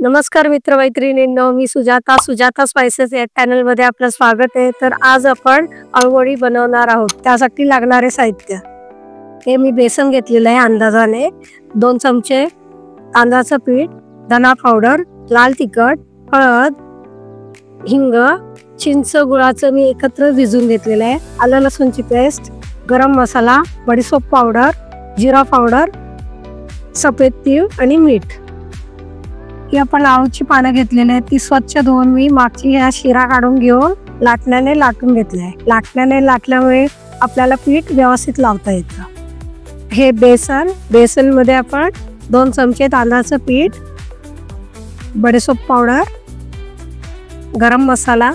नमस्कार मित्र-मैत्रिणींनो, मी सुजाता स्पाइसेस या चॅनलमध्ये आपलं स्वागत आहे। तर आज आपण अळूवडी बनवणार आहोत। त्यासाठी लागणारे साहित्य हे मी बेसन घेतलेलं आहे अंदाजाने, 2 चमचे तांदळाचं पीठ, धना पावडर, लाल तिखट, हळद, हिंग, चिंच गुळाचं मी एकत्र भिजवून घेतलेलं आहे, आलं लसूणची पेस्ट, गरम मसाला, बडीशेप पावडर, जिरा पावडर, सफेद तीळ आणि मीठ। ही आपण अळूची पानं घेतलेली आहेत, ती स्वच्छ धुवून मी मागची ह्या शिरा काढून घेऊन लाटण्याने लाटून घेतले आहे। लाटण्याने लाटल्यामुळे आपल्याला पीठ व्यवस्थित लावता येतं। हे बेसन मध्ये आपण 2 चमचे तांदळाचं पीठ, बडीशेप पावडर, गरम मसाला,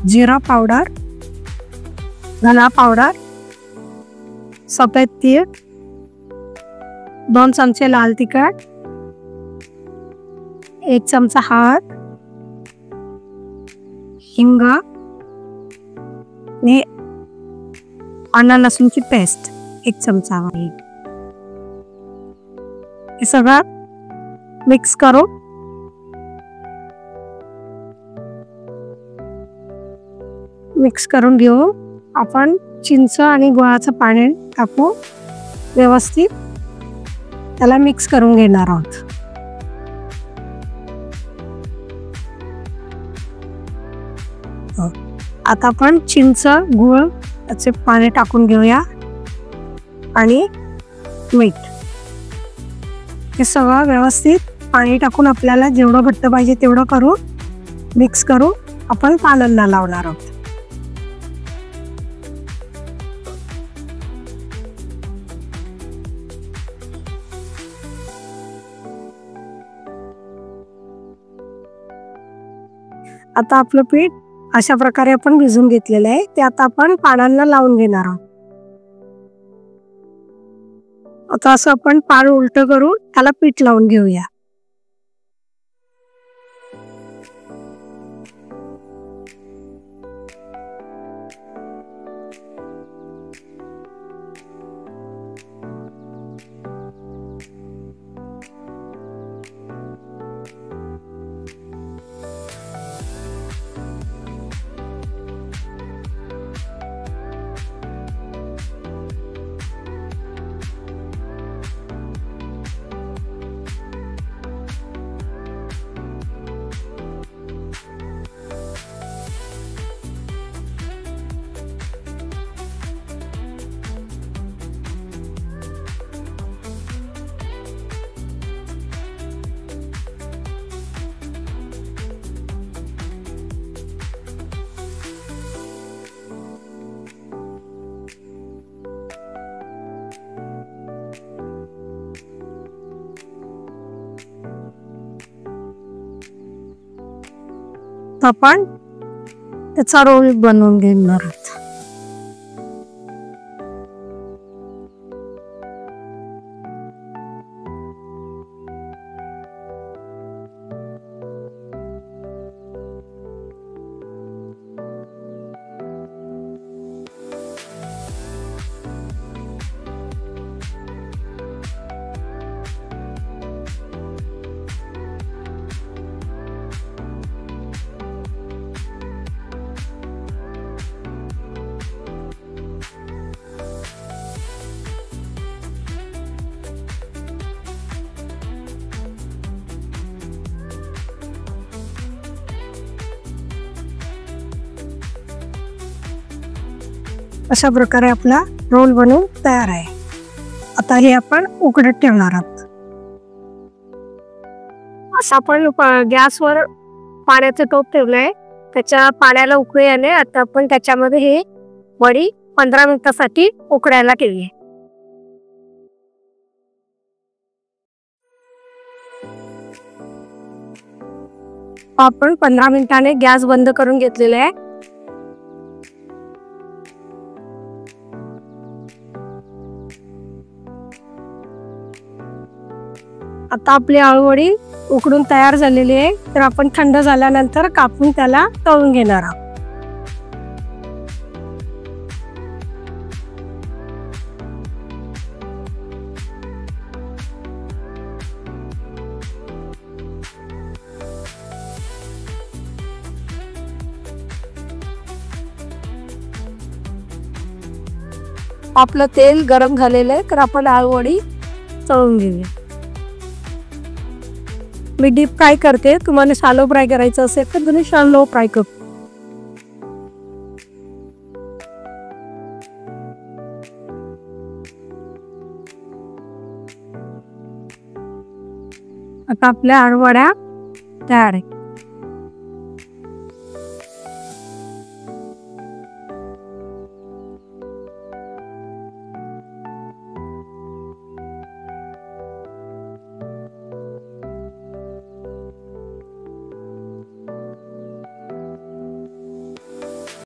जिरा पावडर, धना पावडर, सफेद तीळ, 2 चमचे लाल तिखट, 1 चमचा हळद, हिंग आणि आलं लसूणची पेस्ट 1 चमचा। हे सगळं मिक्स करून घेऊ। आपण चिंच आणि गुळाचं पाणी टाकू, व्यवस्थित त्याला मिक्स करून घेणार आहोत। आता आपण चिंच गुळ याचे पाणी टाकून घेऊया आणि मीठ, हे सगळं व्यवस्थित पाणी टाकून आपल्याला जेवढं घट्ट पाहिजे तेवढं करून मिक्स करून आपण पानांना लावणार आहोत। आता आपलं पीठ अशा प्रकारे आपण भिजवून घेतलेलं आहे, ते आता आपण पानांना लावून घेणार आहोत। आता असं आपण पान उलट करून त्याला पीठ लावून घेऊया। आपण त्याचा रोल बनवून घेणार आहोत। अशा प्रकारे आपला रोल बनवून तयार आहे। आता हे आपण उकडत ठेवणार आहोत। असं आपण गॅसवर पाण्याचं टोप ठेवलंय, त्याच्या पाण्याला उकळी आले। आता आपण त्याच्यामध्ये हे वडी 15 मिनिटासाठी उकडायला ठेवूया। आपण 15 मिनिटांनी गॅस बंद करून घेतलेला आहे। आता आपली अळूवडी उकडून तयार झालेली आहे, तर आपण थंड झाल्यानंतर कापून त्याला तळून घेणार आहोत। आपलं तेल गरम झालेलं आहे, तर आपण आळूवडी तळून घेऊया. मी डीप फ्राय करते, तुम्हाला शॅलो फ्राय करायचं असेल तर तुम्ही शॅलो फ्राय कर. आता आपल्या आळूवड्या तयार आहे.